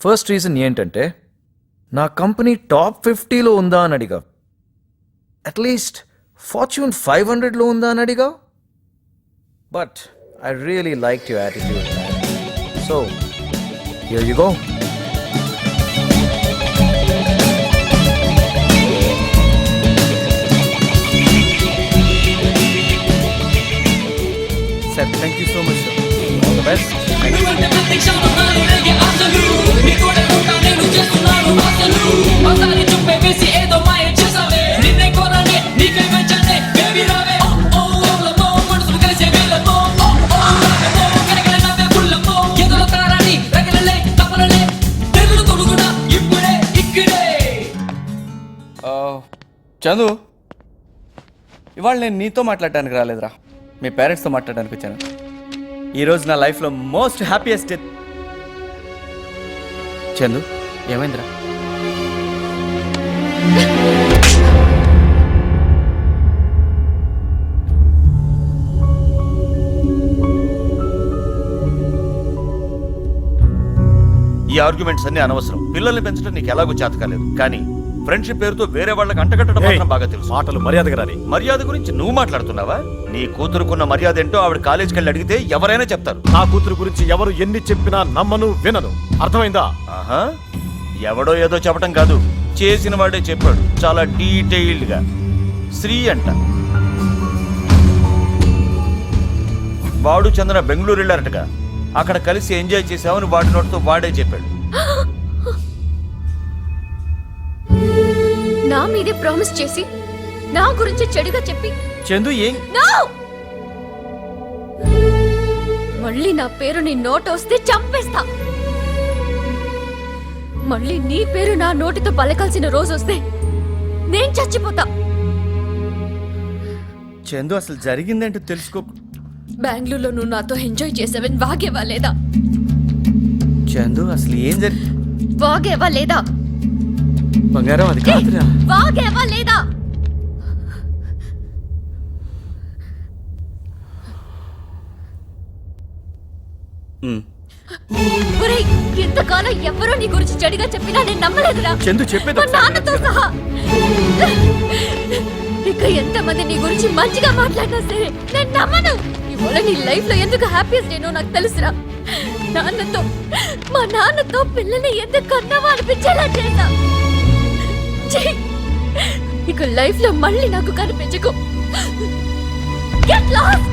First reason ఏంటంటే నా company top 50లో ఉందా అని అడిగా, అట్లీస్ట్ ఫార్చ్యూన్ 500లో ఉందా అని అడిగా. But I really like your attitude. So here you go. Sir, thank you so much, sir. All the best. Chandu, ఇవాళ నేను నీతో మాట్లాడటానికి రాలేదురా, మీ పేరెంట్స్తో మాట్లాడడానికి వచ్చాను. ఈరోజు నా లైఫ్లో మోస్ట్ హ్యాపీయెస్ట్ డే. చందు, ఏమైందిరా? ఈ ఆర్గ్యుమెంట్స్ అన్ని అనవసరం. పిల్లల్ని పెంచడం నీకు ఎలాగో చేత కాలేదు, కానీ ఫ్రెండ్షిప్ పేరుతో వేరే వాళ్ళకి అంటగట్టడం మాత్రం బాగా తెలుసు. మాటలు మర్యాదగా రాని. మర్యాద గురించి నువ్వు మాట్లాడుతున్నావా? నీ కూతురుకున్న మర్యాద ఏంటో ఆవిడ కాలేజీకి వెళ్ళి అడిగితే ఎవరైనా చెప్తారు. నా కూతురు గురించి ఎవరు ఎన్ని చెప్పినా నమ్మను, వినను. అర్థమైందా? ఆహా, ఎవడో ఏదో చెప్పడం కాదు, చేసిన వాడే చెప్పాడు చాలా డీటెయిల్డ్ గా. శ్రీ అంట, వాడు చంద్ర బెంగళూరు వెళ్ళారటగా. అక్కడ కలిసి ఎంజాయ్ చేసామని వాడి నోటితో వాడే చెప్పాడు. నా మీదే ప్రామిస్ చేసి నా గురించి చెడుగా చెప్పి చందు ఏం మళ్ళీ నా పేరు నీ నోట వస్తే చంపేస్తా. మళ్ళీ నీ పేరు నా నోటితో పలకాల్సిన రోజు వస్తే నేను చచ్చిపోతా. చందు, అసలు జరిగిందేంటో తెలుసుకో. బెంగళూరులో నువ్వు నాతో ఎంజాయ్ చేసావని వాగేవా లేదా? చందు, అసలు ఏం జరిగి వాగేవా లేదా? బంగారం, అది కాదురా. వాగేవా లేదా? ఒరేయ్, ఇంతకాలం ఎవరో నీ గురించి చెడుగా చెప్పినా నేను నమ్మలేదురా. చందు, చెప్పేది మా నాన్నతో సహా. ఇక ఎంతమంది నీ గురించి మంచిగా మాట్లాడినా సరే నేను నమ్మను. ఇవాళ నీ లైఫ్ లో ఎందుకు హ్యాపీయెస్ట్ డేనో నాకు తెలుసురా. మా నాన్నతో పిల్లని ఎందుకు కన్నావా అనిపించేలా చేశా. ఇక లైఫ్ లో మళ్ళీ నాకు కనిపించకు. Get lost.